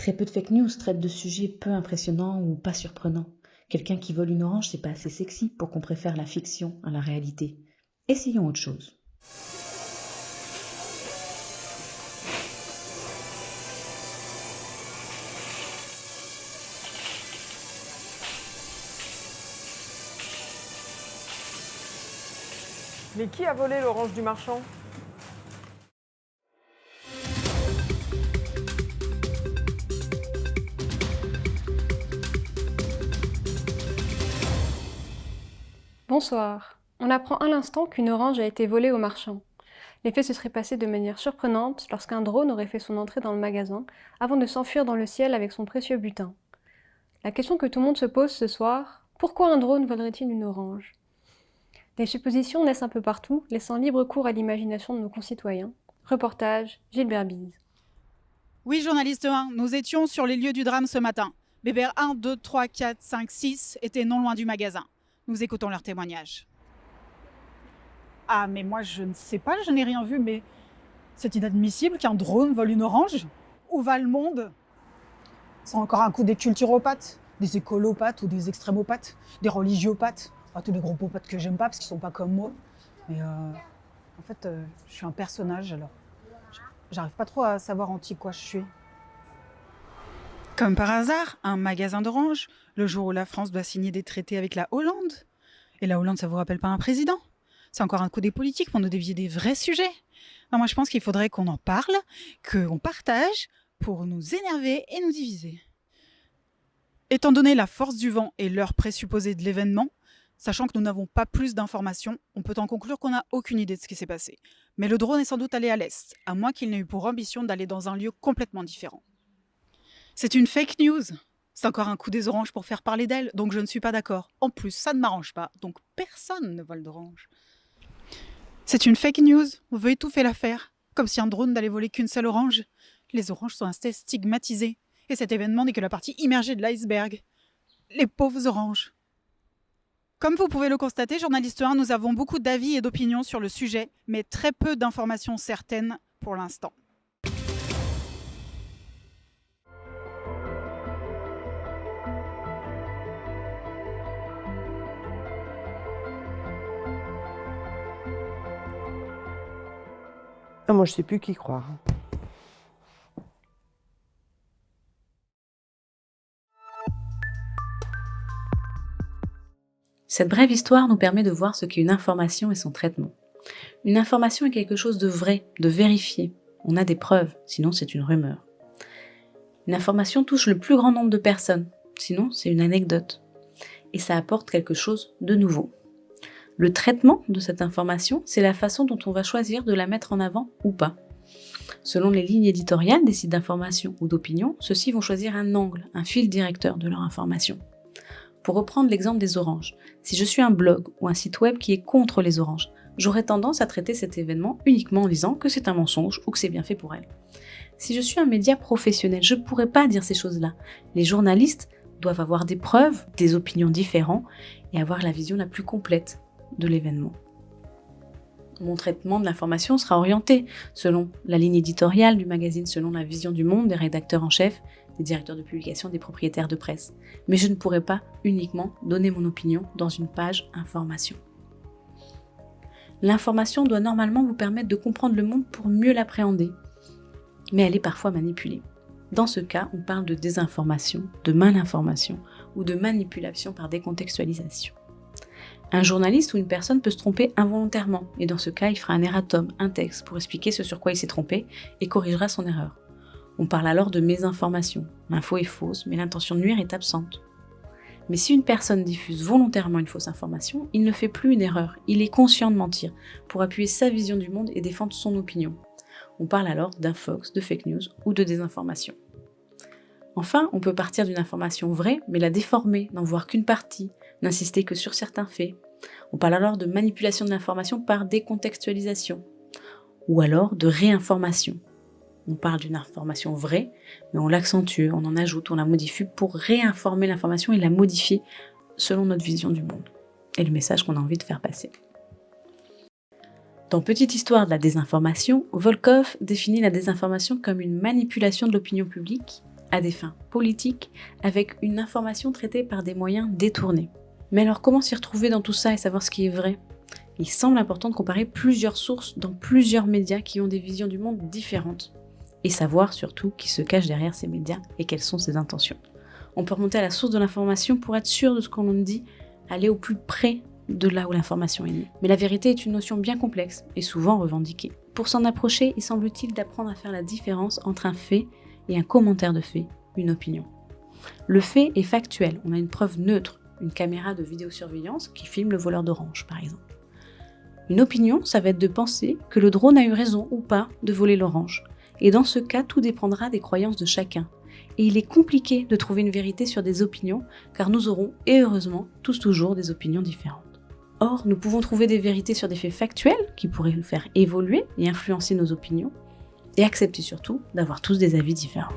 Très peu de fake news traitent de sujets peu impressionnants ou pas surprenants. Quelqu'un qui vole une orange, c'est pas assez sexy pour qu'on préfère la fiction à la réalité. Essayons autre chose. Mais qui a volé l'orange du marchand? Bonsoir. On apprend à l'instant qu'une orange a été volée au marchand. Les faits se seraient passés de manière surprenante lorsqu'un drone aurait fait son entrée dans le magasin avant de s'enfuir dans le ciel avec son précieux butin. La question que tout le monde se pose ce soir, pourquoi un drone volerait-il une orange? Des suppositions naissent un peu partout, laissant libre cours à l'imagination de nos concitoyens. Reportage, Gilbert Bise. Oui, journaliste 1, nous étions sur les lieux du drame ce matin. Bébert 1, 2, 3, 4, 5, 6 étaient non loin du magasin. Nous écoutons leurs témoignages. Ah, mais moi, je ne sais pas, je n'ai rien vu, mais c'est inadmissible qu'un drone vole une orange. Où va le monde? C'est encore un coup des culturopathes, des écolopathes ou des extrémopathes, des religiopathes. Enfin, tous les groupopathes que j'aime pas parce qu'ils sont pas comme moi. Mais en fait, je suis un personnage, alors j'arrive pas trop à savoir anti quoi je suis. Comme par hasard, un magasin d'oranges, le jour où la France doit signer des traités avec la Hollande. Et la Hollande, ça vous rappelle pas un président? C'est encore un coup des politiques pour nous dévier des vrais sujets. Alors moi, je pense qu'il faudrait qu'on en parle, qu'on partage pour nous énerver et nous diviser. Étant donné la force du vent et l'heure présupposée de l'événement, sachant que nous n'avons pas plus d'informations, on peut en conclure qu'on n'a aucune idée de ce qui s'est passé. Mais le drone est sans doute allé à l'est, à moins qu'il n'ait eu pour ambition d'aller dans un lieu complètement différent. C'est une fake news. C'est encore un coup des oranges pour faire parler d'elle, donc je ne suis pas d'accord. En plus, ça ne m'arrange pas, donc personne ne vole d'oranges. C'est une fake news, on veut étouffer l'affaire, comme si un drone n'allait voler qu'une seule orange. Les oranges sont restées stigmatisées, et cet événement n'est que la partie immergée de l'iceberg. Les pauvres oranges. Comme vous pouvez le constater, journaliste 1, nous avons beaucoup d'avis et d'opinions sur le sujet, mais très peu d'informations certaines pour l'instant. Ah, moi, je sais plus qui croire. Cette brève histoire nous permet de voir ce qu'est une information et son traitement. Une information est quelque chose de vrai, de vérifié. On a des preuves, sinon c'est une rumeur. Une information touche le plus grand nombre de personnes, sinon c'est une anecdote. Et ça apporte quelque chose de nouveau. Le traitement de cette information, c'est la façon dont on va choisir de la mettre en avant ou pas. Selon les lignes éditoriales des sites d'information ou d'opinion, ceux-ci vont choisir un angle, un fil directeur de leur information. Pour reprendre l'exemple des oranges, si je suis un blog ou un site web qui est contre les oranges, j'aurais tendance à traiter cet événement uniquement en disant que c'est un mensonge ou que c'est bien fait pour elle. Si je suis un média professionnel, je ne pourrais pas dire ces choses-là. Les journalistes doivent avoir des preuves, des opinions différentes et avoir la vision la plus complète de l'événement. Mon traitement de l'information sera orienté selon la ligne éditoriale du magazine, selon la vision du monde des rédacteurs en chef, des directeurs de publication, des propriétaires de presse. Mais je ne pourrai pas uniquement donner mon opinion dans une page information. L'information doit normalement vous permettre de comprendre le monde pour mieux l'appréhender, mais elle est parfois manipulée. Dans ce cas, on parle de désinformation, de malinformation ou de manipulation par décontextualisation. Un journaliste ou une personne peut se tromper involontairement, et dans ce cas, il fera un erratum, un texte, pour expliquer ce sur quoi il s'est trompé et corrigera son erreur. On parle alors de mésinformation. L'info est fausse, mais l'intention de nuire est absente. Mais si une personne diffuse volontairement une fausse information, il ne fait plus une erreur, il est conscient de mentir, pour appuyer sa vision du monde et défendre son opinion. On parle alors d'infox, de fake news ou de désinformation. Enfin, on peut partir d'une information vraie, mais la déformer, n'en voir qu'une partie, n'insister que sur certains faits. On parle alors de manipulation de l'information par décontextualisation, ou alors de réinformation. On parle d'une information vraie, mais on l'accentue, on en ajoute, on la modifie pour réinformer l'information et la modifier selon notre vision du monde et le message qu'on a envie de faire passer. Dans Petite histoire de la désinformation, Volkoff définit la désinformation comme une manipulation de l'opinion publique à des fins politiques, avec une information traitée par des moyens détournés. Mais alors comment s'y retrouver dans tout ça et savoir ce qui est vrai ? Il semble important de comparer plusieurs sources dans plusieurs médias qui ont des visions du monde différentes, et savoir surtout qui se cache derrière ces médias et quelles sont ses intentions. On peut remonter à la source de l'information pour être sûr de ce qu'on nous dit, aller au plus près de là où l'information est née. Mais la vérité est une notion bien complexe et souvent revendiquée. Pour s'en approcher, il semble utile d'apprendre à faire la différence entre un fait et un commentaire de fait, une opinion. Le fait est factuel, on a une preuve neutre, une caméra de vidéosurveillance qui filme le voleur d'orange par exemple. Une opinion, ça va être de penser que le drone a eu raison ou pas de voler l'orange. Et dans ce cas, tout dépendra des croyances de chacun. Et il est compliqué de trouver une vérité sur des opinions, car nous aurons, et heureusement, tous toujours des opinions différentes. Or, nous pouvons trouver des vérités sur des faits factuels qui pourraient nous faire évoluer et influencer nos opinions, et accepter surtout d'avoir tous des avis différents.